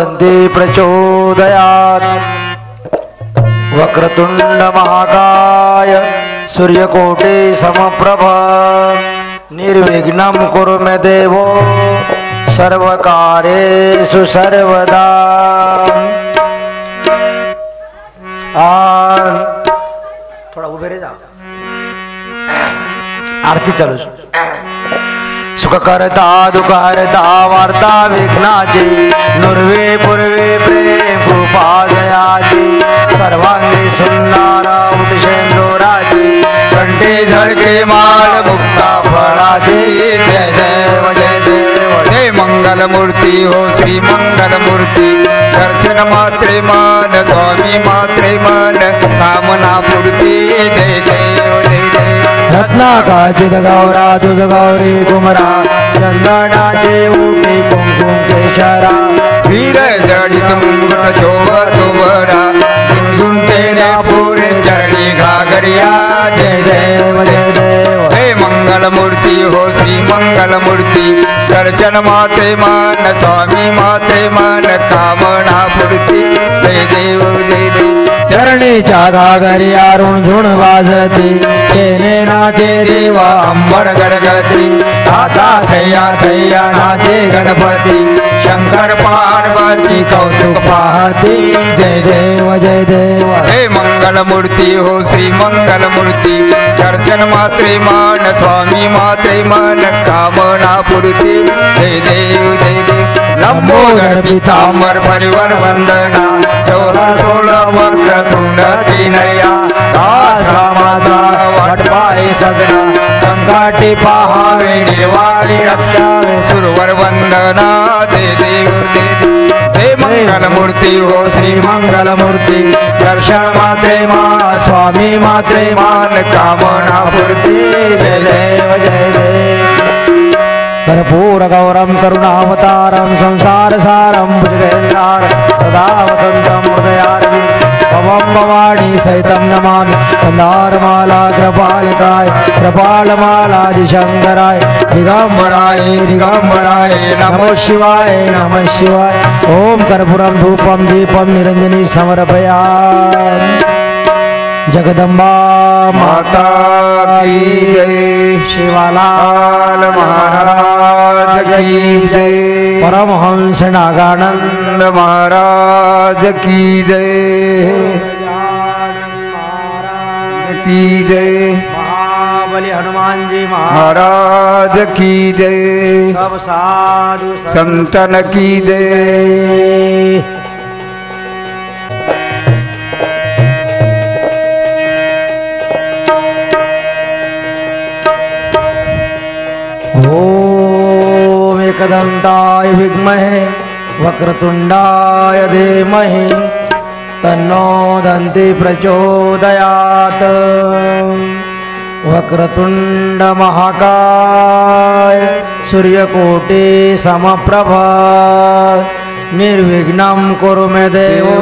दन्ति प्रचोदयात् वक्रतुंड महाकाय सूर्यकोटि समप्रभ निर्विघ्नं कुरु मे देवो सर्वकार्येषु सर्वदा। थोड़ा उभे रे जाओ, आरती चालू। सुख करता दुख हरता वार्ता विघ्नाची नुर्वे पूर्वे प्रेम कृपा जयाची सर्वांगी सुंदर उठशेंदोराची कंठे झळके माळ मुक्ता फळाची जय देव जय देव जय मंगल मूर्ती हो श्री मंगल मूर्ती दर्शन मात्रे मान स्वामी मात्रे मान कामना पूर्ती जय देव जय देव रत्नाकाचित गौरा तुझ गौरी कुमरा चंदनाचे उठे कुंकुम केशरा वीर जडित मुकुट शोभत बरा झुंझुंतेने पुरे चरणी घागरिया जय देव जय देव हे मंगल मूर्ती हो श्री मंगल मूर्ती दर्शन मात्रे मान स्वामी मात्रे मान कामना पूर्ती जय देव जय देव चरणीच्या घागरिया रुणझुण वाजती केने नाचे देवा अंबर गणगती आता थैया थैया नाचे गणपती शंकर पार्वती कौतुक पाहती जय देव जय देव हे मंगल मूर्ती हो श्री मंगल मूर्ती दर्शन मात्रे मान स्वामी मात्रे मान कामना पूर्ती जय देव जय देव लंबोदर पीतांबर परिवर वंदना सोळा सोळा वक्रतुंड तीनया माझा वाटपाय सजना संकाटी पहावे निर्वाणी रक्षावे सुरवर वंदना दे देव दे दे मंगल मूर्ती हो श्री मंगल मूर्ती दर्शन मात्रे मा स्वामी मात्रे मान कामना पूर्ती जय देव जय देव कर्पूर गौरम करुणावतारम संसार सारम भुजगेन्द्रार सदा वसंतम हृदयारवि भवम भवानी सहितं नमामि मंदारमाला कृपालकाय कृपालमालादिशंकराय दिगंबराय दिगंबराय नमः शिवाय ओम कर्पूरम धूपम दीपम निरंजनी समर्पयामि। जगदम्बा माता की जय शिवालाल महाराज की जय परमहंस नागानंद महाराज की जय की जय महाबली हनुमान जी महाराज की जय सब साधु संतन की जय। ओम एकदंताय विद्महे वक्रतुंडाय धीमहि तन्नो दन्ति प्रचोदयात् वक्रतुंड महाकाय सूर्यकोटि समप्रभ निर्विघ्नं कुरु मे देवो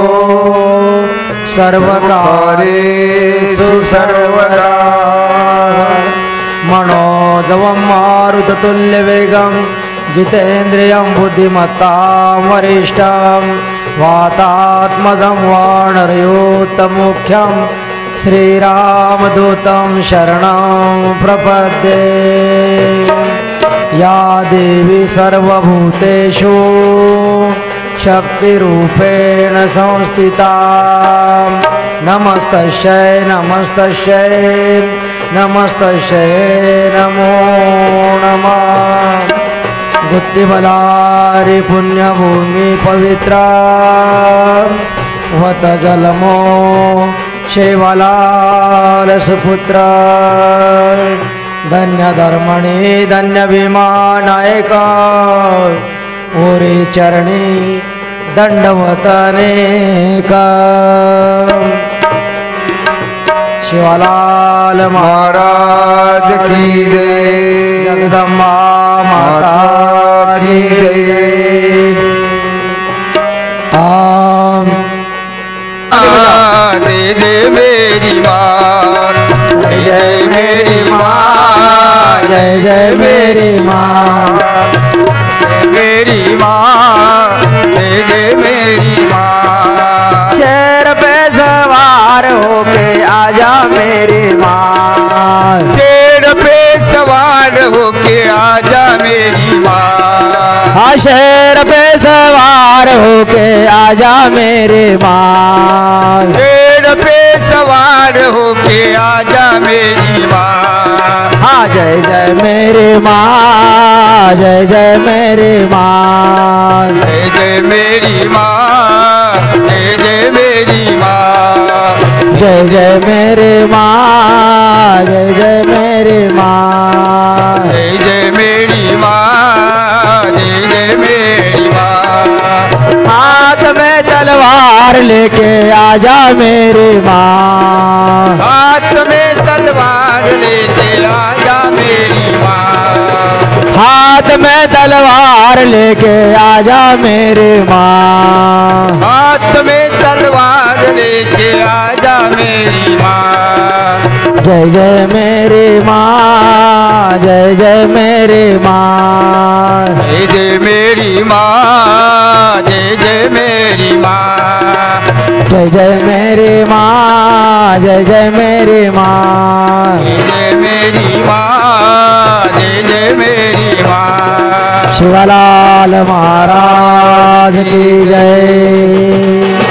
सर्वकार्येषु सर्वदा। मनोजवं मारुततुल्यवेगं जितेन्द्रियं बुद्धिमत्तां वरिष्ठं वातात्मजं वानरयोत्तमुख्यं श्रीरामदूतं शरणं प्रपद्ये। या देवी सर्वभूतेषु शक्तिरूपेण संस्थिता नमस्तस्यै नमस्तस्यै नमस्तस्यै नमो नमः। गुत्तिमलारी पुण्यभूमि पवित्रा वत जलमो शेवलाल सुपुत्र धन्य धर्मणि धन्य भीमा नायका ओरे चरणी दंडवतनेका। शिवालाल महाराज की जय जगदम्बा माता की जय। जय जय मेरी माँ जय मेरी माँ जय जय मेरी माँ मेरी माँ जय जय मेरी शेर पे सवार होके आजा मेरे माँ, शेर पे सवार होके आजा मेरी माँ। हाँ जय जय मेरे माँ, जय जय मेरे माँ, जय जय मेरी माँ, जय जय मेरी माँ, जय जय मेरे माँ, जय जय मेरे माँ, जय जय मेरी माँ, जय जय मेरी माँ। हाथ में तलवार लेके आजा मेरे माँ, हाथ में तलवार लेके आजा मेरी माँ, हाथ में तलवार लेके आजा मेरे माँ, हाथ में तलवार लेके आजा मेरी माँ। जय जय मेरे माँ, जय जय मेरे माँ, जय जय मेरी माँ, जय जय मेरी माँ, जय जय मेरे माँ, जय जय मेरे माँ, जय जय मेरी माँ, जय जय मेरी माँ। शिवलाल महाराज की जय।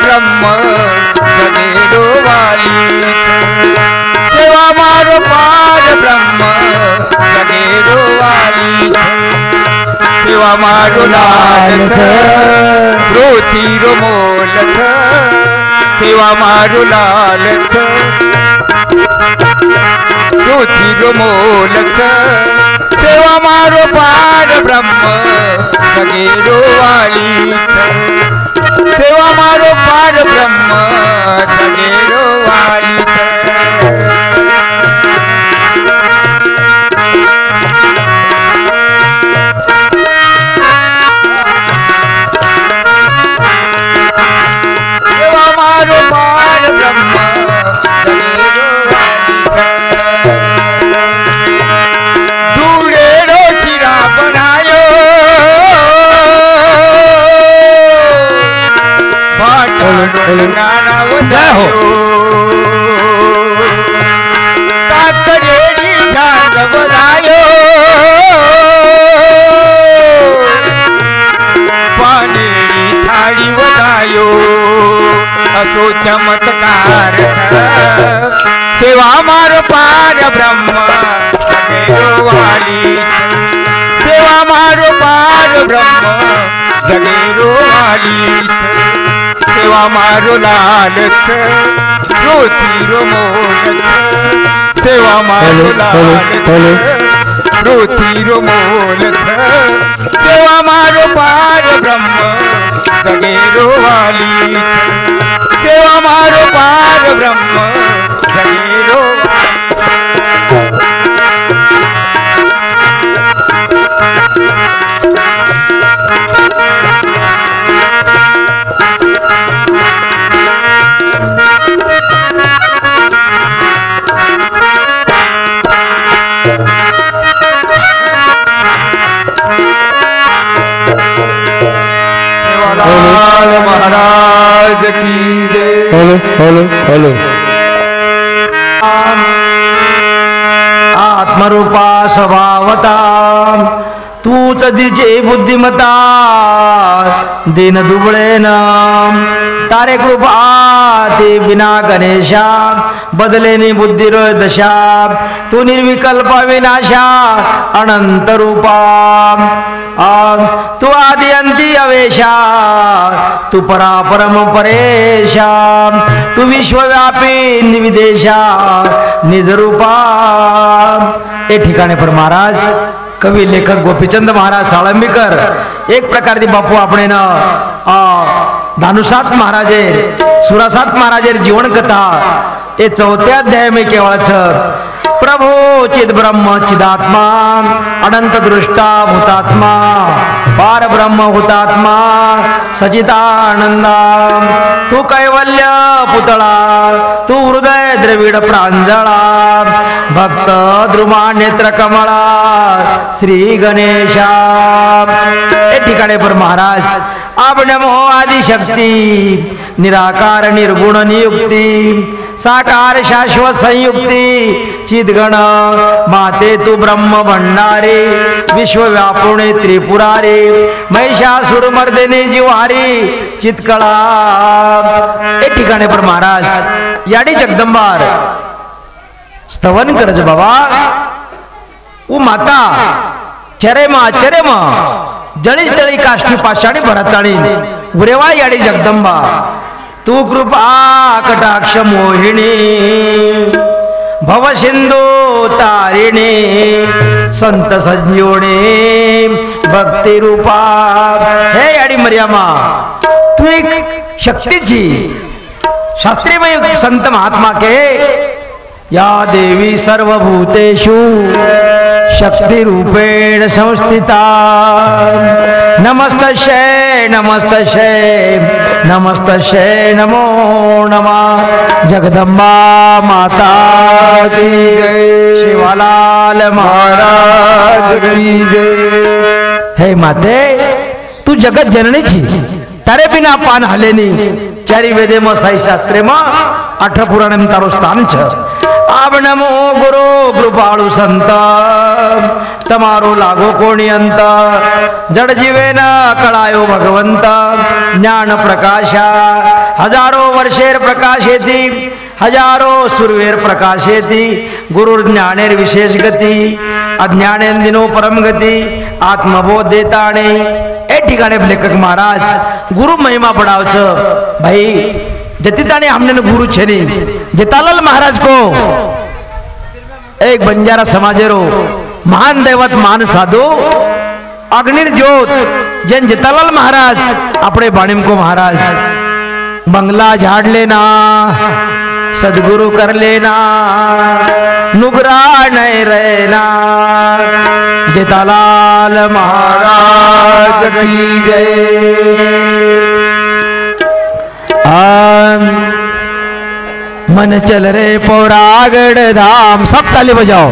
ब्रह्म जनेरो वाली सेवा मारो पाद ब्रह्म जनेरो वाली सेवा मारो नाथ रोती रो मोल सेवा मारू लालच ज्योतिर्मोलच सेवा मारो पार ब्रह्म जगेरो वालीच सेवा मारो पार ब्रह्म जगेरो वालीच असो चमत्कार सेवा मारो पार ब्रह्म जगेरो वाली सेवा मारो पार ब्रह्म जगेरो वाली सेवा मारो लालच ज्योतिर्मोलच सेवा मारो लालच ज्योतिर्मोलच सेवा मारो पार ब्रह्म जगेरो वाली सेवा मारो पार ब्रह्म जगेरो महाराज की जय। हेलो आत्मरूपा स्वभावता तूच दिजे बुद्धिमता दिन दुबळेन तारे कृपा ते बिना गणेशा बदलेनी बुद्धिर दशा तू निर्विकल्प विनाशा अनंत रूपा तू आदि अंती अवेशा तू परापरम परेशा तू विश्वव्यापी निविदेशा निजरूपा। ए ठिकाणी पर महाराज कवी लेखक गोपीचंद महाराज साळंबीकर एक प्रकारची बापू आपण धानुसात महाराजेर सुरासात महाराजेर जीवन कथा ए चौथ्या अध्याय में केवळच प्रभो चिद ब्रह्म चिदात्मा अनंत दृष्टा भूतात्मा पार ब्रह्म भूतात्मा सचितानंदा तू कैवल्य पुतळा तू हृदय द्रविड प्रांजळा भक्त द्रुमा नेत्र कमळा श्री गणेशा। हे ठिकाणी पर महाराज आपण मोह आदि शक्ती निराकार निर्गुण नियुक्ती साकार शाश्वत संयुक्ती चिदगण माते तू ब्रह्म भंडारे विश्व व्यापुणे त्रिपुरारे महिषासुर मर्दिनी जिवारी चितकळा। हे ठिकाणी पर महाराज याडी जगदंबार स्तवन करज बाबा उ माता चरेमा चरेमा जळीस तळी काष्टी पाषाणी भरताळी उरेवा याडी जगदंबा तू कृपा कटाक्ष मोहिनी भव सिंधू तारिणी संत संजीवनी भक्ती रूपा। हे याडी मर्यामा तू एक शक्तीची शास्त्रीय संत महात्मा के या देवी सर्वभूतेषु शक्ति रूपेण संस्थिता नमस्तस्यै नमस्तस्यै नमस्तस्यै नमो नमः जगदम्बा माता की जय शिवालाल महाराज की जय। हे माते तू जगत जननीची तारे बिना पान हलेनी चारी वेदे में साई शास्त्रे में 8 पुराण में तारो स्थान छ। आब नमो गुरु कृपाळु संत तमारो लागो कोणी अंत जड जीवे न कळायो भगवंत ज्ञान प्रकाशा हजारो वर्षेर प्रकाशेती हजारो सुरवेर प्रकाशेती गुरु ज्ञानेर विशेष गती अज्ञानेन दिनो परम गती आत्मबोध देताणे। ए ठिकाणी लेखक महाराज गुरु महिमा पडावचं भाई जतिताने हमने गुरु छेनी जेतालाल महाराज को एक बंजारा समाजेरो महान दैवत महान साधु अग्निर ज्योत जैन जेतालाल महाराज अपने बाणिम को महाराज बंगला झाड़ लेना सदगुरु कर लेना नुगरा नहीं रहना जेतालाल महाराज की जय। मन चल रे पौरागढ़ धाम सब ताली बजाओ।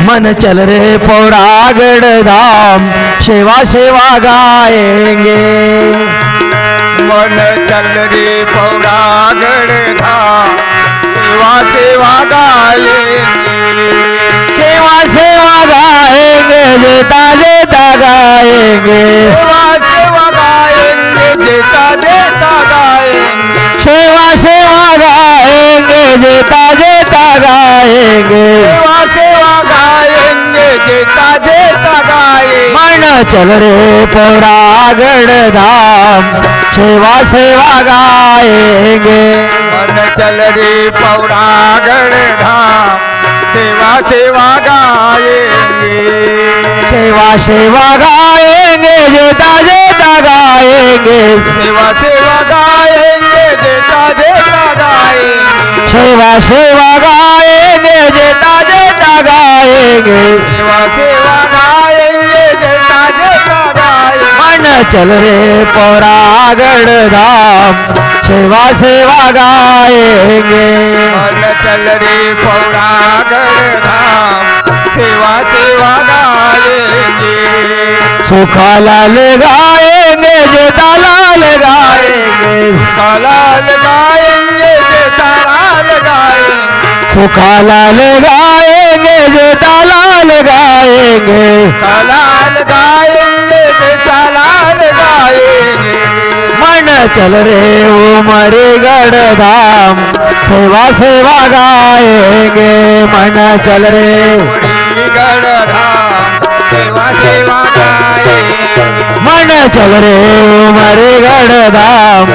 मन चल रे पौरागढ़ धाम सेवा सेवा गाएंगे। मन चल रे पौरागढ़ धाम सेवा सेवा गाएंगे। सेवा सेवा गाएंगे जेता जेता गाएंगे। सेवा सेवा गाएंगे जेता जेता गाएंगे। सेवा सेवा गाएंगे जेता जेता गाएंगे। सेवा सेवा गाएंगे जेता जेता गाएंगे। मन चल रे पौरागढ़ धाम सेवा सेवा गाएंगे। मन चल रे पौरागढ़ धाम सेवा सेवा गाएंगे। सेवा सेवा गाएंगे जेता जेता गाएंगे। सेवा सेवा गाएंगे जेता जेता गाएंगे। सेवा सेवा गाएंगे जेता जेता गाएंगे। सेवा सेवा गाएंगे जेता जेता गाएंगे। मन चल रे पौरागढ़ धाम सेवा सेवा गाएंगे। मन चल रे पौरागढ़ धाम सेवा सेवा गाएंगे। सुखालाल गाएंगे जेतालाल गाएंगे। सुखालाल गाएंगे जेतालाल गाएंगे। सुखालाल गाएंगे जेतालाल गाएंगे। सुखालाल गाएंगे जेतालाल गाएंगे। मन चल रे उमरगढ़ धाम सेवा सेवा गाएंगे। मन चल रे उमरगढ़ धाम सेवा सेवा गाएंगे। मन चल रे उमरगढ़ धाम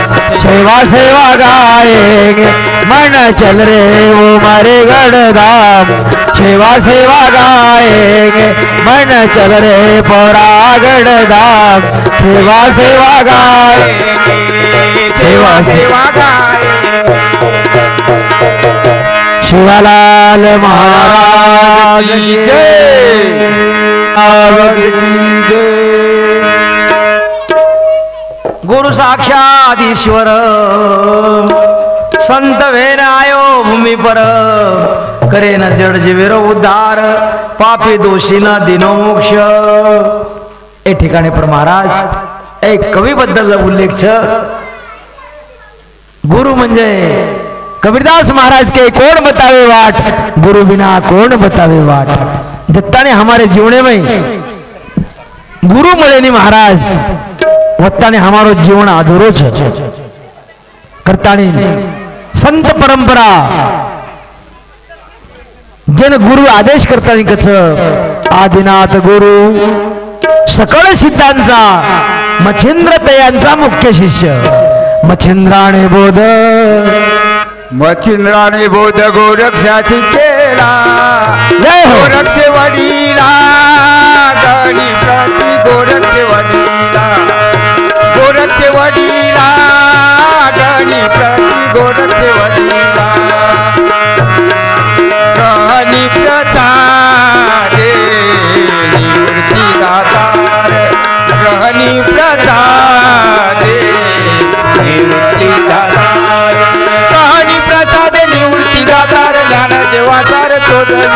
सेवा सेवा गाएंगे। मन चल रे उमरगढ़ धाम सेवा सेवा गाएंगे। मन चल रे पौरागढ़ धाम सेवा सेवा गाएंगे। सेवा सेवा गाएंगे। शिवालाल महाराज की जय। गुरु साक्षात ईश्वर संत वेरायो भूमि पर करे न जड जीवेरो उद्धार पापी दोषी न दिनो मोक्ष। ए ठिकाणी पर महाराज एक कवी बद्दल उल्लेख छ। गुरु म्हणजे कबीरदास महाराज के कौन बतावे वाट गुरु बिना कौन बतावे वाट। दत्ताने हमारे जीवने में गुरु મળે ની महाराज वत्ताने हमारो जीवन अधूरो छ। करतानी संत परंपरा जन गुरु आदेश करतानी कच आदिनाथ गुरु सकळ सिद्धांचा मच्छिंद्र तयांचा मुख्य शिष्य मच्छिंद्राने बोध। मच्छिंद्राने बोध गोरक्षाची केला गोरक्ष वडीला गणी प्रति गोरक्ष वडीला गोरक्ष वडीला गणी प्रति गोरक्ष वडीला गणी प्रसादे निवृत्ती दातार गणी प्रसादे निवृत्ती दातार गणी प्रसाद निवृत्ती दातार ज्ञानाचे वाचार शोधले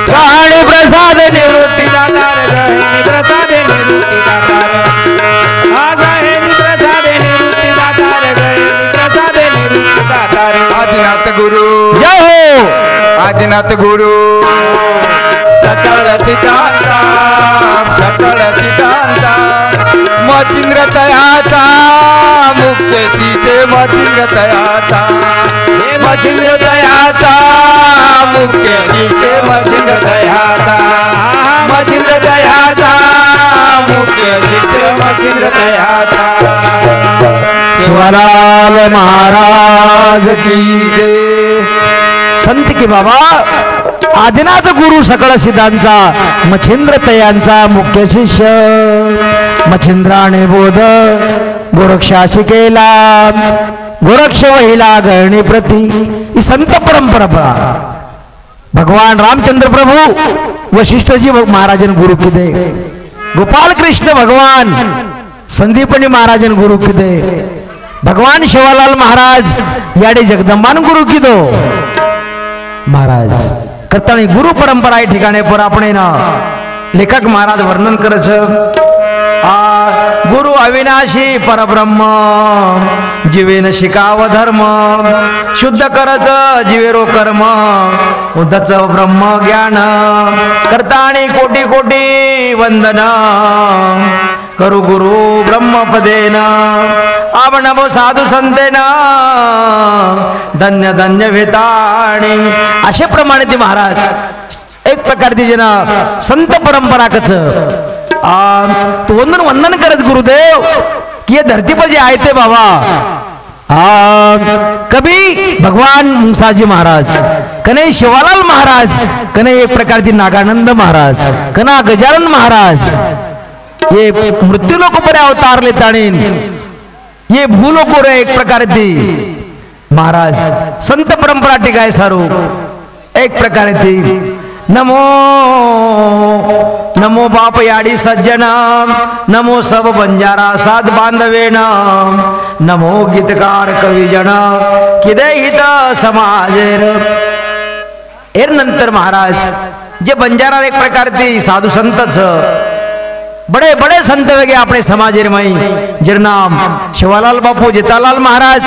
गणी प्रसाद निवृत्ती दातार गणी प्रसाद निवृत्ती दातार प्रसाद निवृत्ती दातार गणी प्रसाद निवृत्ती दातार। आदिनाथ गुरु जय हो। आदिनाथ गुरु सकल सिद्धांता सकल सिद्धांता मच्छिंद्र तयाचा मुख्य तिचे मच्छिंद्र तयाचा मच्छिंद्र तयाचा मुख्य तिचे मच्छिंद्र तयाचा मच्छिंद्र तयाचा मुख्य तिचे मच्छिंद्र तयाचा। शिवालाल महाराज महाराज की जय. संत की बाबा आदिनाथ गुरु सकळ सिद्धांचा मच्छिंद्र तयांचा मुख्य शिष्य मच्छिंद्राने बोध गोरक्षा शिकेला गोरक्ष वहिला गरणी प्रती ही संत परंपरा भगवान रामचंद्र प्रभु वशिष्ठजी महाराजन गुरु किदे गोपाल कृष्ण भगवान संदीपनी महाराजन गुरु किदे भगवान शिवालाल महाराज याडे जगदंबान गुरु किदो महाराज करता गुरु परंपरा या ठिकाणी पर आपण ना लेखक महाराज वर्णन करच गुरु अविनाशी परब्रह्म जीवेन शिकाव धर्म शुद्ध करच जीवेरो कर्म उद्धच ब्रह्म ज्ञान करताणी कोटी कोटी वंदन करू गुरु ब्रह्मपदेन आवनमो साधू संतेन धन्य धन्य वेताणी अशा प्रमाणे ती महाराज एक प्रकारची जना संत परंपरा कच तो वंदन वंदन करत गुरुदेव की ये धरती पर जे आहे ते बाबा कभी भगवान मुसाजी महाराज कने शिवालाल महाराज कने एक प्रकारची नागानंद महाराज कना गजानन महाराज ये मृत्यू लोक पर अवतार लेताणीन ये भूलोको रे एक प्रकार ती महाराज संत परंपरा टिकाय सारू एक प्रकार ती नमो नमो बाप याडी सज्जन नमो सब बंजारा साध बांधवेन नमो गीतकार कविजन किदे हित समाजेर एर नंतर महाराज जे बंजारा एक प्रकार ती साधू संतच बड़े बड़े संत वेगे अपने समाजेर माई जर नाम शिवालाल बापू जेतालाल महाराज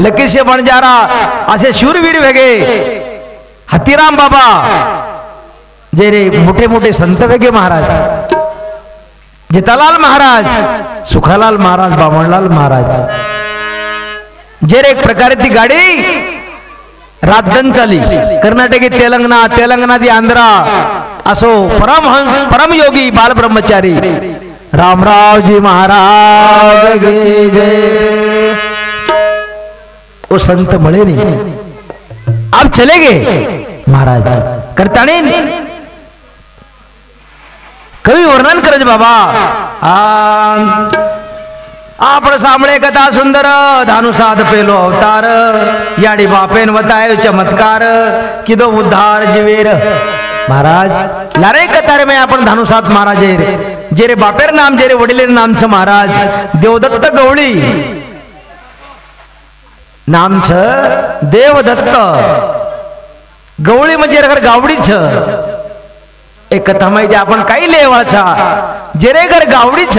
लकीशे बंजारा असे शूरवीर वेगे हत्तीराम बाबा जे रे मोठे मोठे संत वेगे महाराज जेतालाल महाराज सुखालाल महाराज बामणलाल महाराज जे रे एक प्रकारे ती गाडी रातदन चाली कर्नाटकी तेलंगणा दी आंध्रा असो परम योगी बाल ब्रह्मचारी रामरावजी महाराज की जय. वो संत मळे नहीं आप चले गए महाराज करताणी कवि वर्णन करज बाबा आपण सामळे कथा सुंदर धानुसाद पेलो अवतार याडी बापेन वताय चमत्कार किदो उद्धार जीवेर महाराज लारे कतारे में आपण धानुसाद महाराज जे रे बापेर नाम जे रे वडिलेर नामचं महाराज देवदत्त गवळी नामचं देवदत्त गवळी म्हणजे घर गावडीच एक कथा माहिती आपण काही लेवाचा जे रे घर गावडीच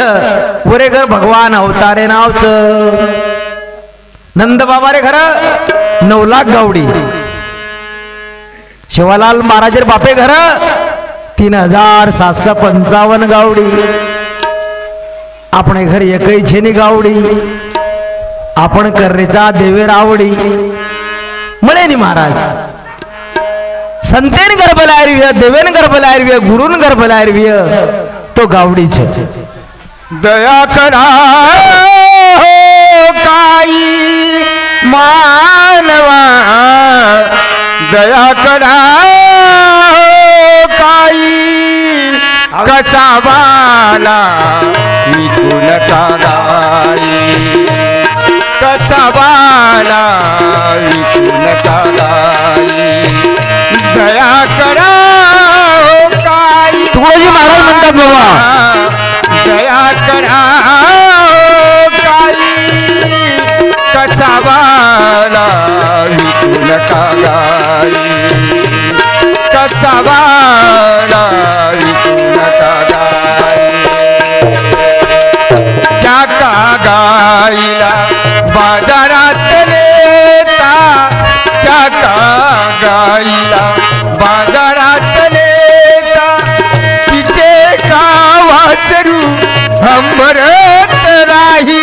वरे घर भगवान अवतारे नावच नंद बाबा रे घर 9 लाख गावडी शिवालाल महाराजर बापे घर 3755 गावडी आपण घर एकही छेनी गावडी आपण कर्रेचा देवेर आवडी मळेनी महाराज संतेन गर्भलायरविय देवेन गर्भलायरविय गुरुन गर्भलायरविय तो गावडी छे. दया करा काही मानवा दया करा काही कसा बाला विकुल कागाई कसा बाला विकुल कागाई दया करा काही तुळजी महाराज म्हणतात बाबा दया करा काही कसा बाला विकुल कागाई कसा बाला विकुल कागाई त्या कागाईला बाजारात नेता त्या कागाईला बाजारात नेता तिचे का वासरू हमरत राही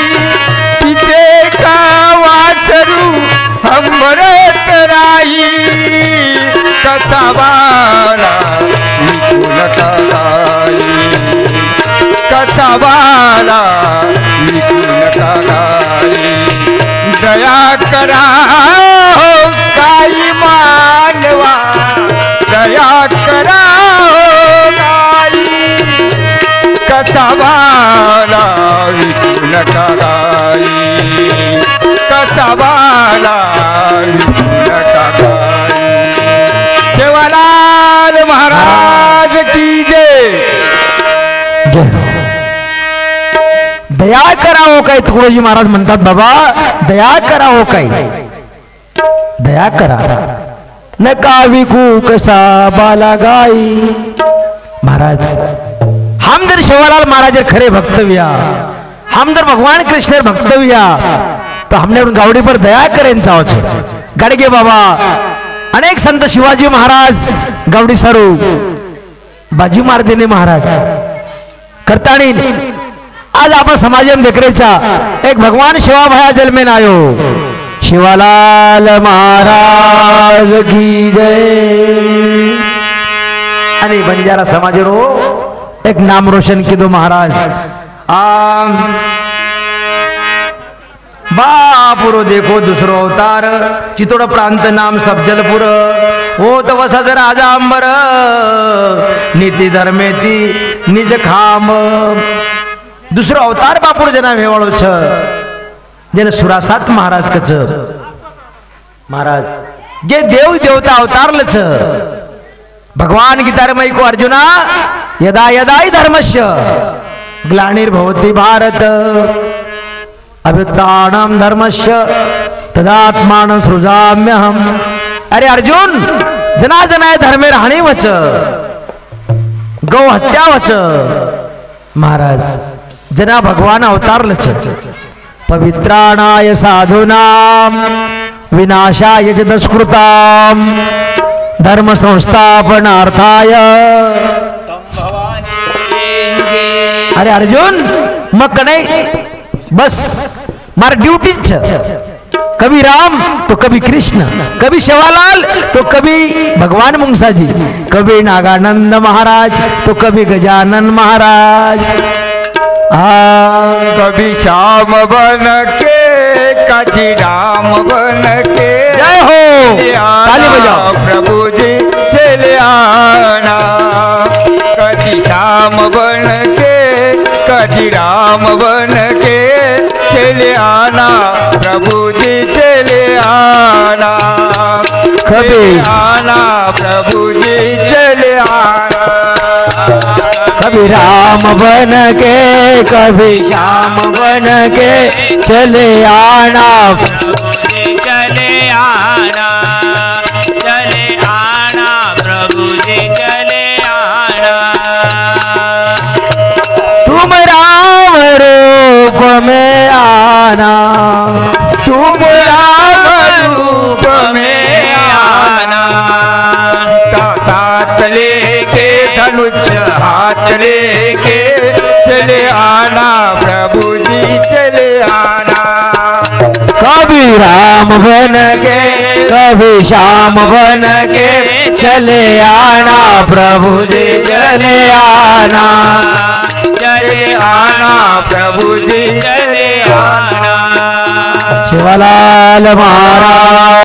तिचे का वासरू हमरत राही कसा बाला विकुल कागाई कसा बाला विकुल कागाई दया करा करावं गाई कसा बाला विकू नका गाई कसा बाला विकू नका गाई सेवालाल महाराज की जय दया करावं काय तुकडोजी महाराज म्हणतात बाबा दया करावं काय दया करा नका विकू कसा बाला गाई महाराज हम जर शिवालाल महाराज खरे भक्तव्या हम जर भगवान कृष्ण भक्तव्या तो हमने गावडी पर दया करेन चावच गाडगे बाबा अनेक संत शिवाजी महाराज गावडी सारू बाजी मार देणे महाराज करताणी आज आपण समाजम देखरेचा एक भगवान शिवाभाया जन्मेन आयो शिवालाल महाराज की जय आणि बंजारा समाजरो एक नाम रोशन की दो महाराज बापुरो देखो दुसरो अवतार चितोड प्रांत नाम सब्जलपुर हो तो वसाच राजा अंबर नीती धर्मेती निज खाम दुसरो अवतार बापूर जना वेवाळो छ जेने सुरासात महाराज कच महाराज जे देव देवता अवतारल छ भगवान गीतारमय को अर्जुना यदा यदा हि धर्मस्य ग्लानिर्भवति भारत अभ्युत्थानं धर्मस्य तदात्मानं सृजाम्यहम् अरे अर्जुन जना जना धर्मे राहणे वच गौ हत्या वच महाराज जना भगवान अवतारल छ पवित्राणाय साधूनां विनाशाय च दुष्कृतां धर्म संस्थापनार्थाय अरे अर्जुन मग नहीं बस मार ड्यूटी कभी राम तो कभी कृष्ण कभी शिवालाल तो कभी भगवान मुंगसा जी कभी नागानंद महाराज तो कभी गजानन महाराज कभी श्याम बन के कभी राम बन के जय हो ताली बजाओ प्रभु जी चले आना कभी श्याम बन के कभी राम बन के चले आना प्रभु जी चले आना कभी आना प्रभु जी चले आना कभी राम बन के कभी श्याम बन के चले आना चले आना प्रभु जी चले आना तुम राम रूप में आना तुम राम रूप में आना साथ लेके धनुष हाथ लेके चले आना प्रभु जी चले आना कभी राम बन के कभी श्याम बन के चले आना प्रभु जी चले आना प्रभु जी चले आना शिवलाल महाराज।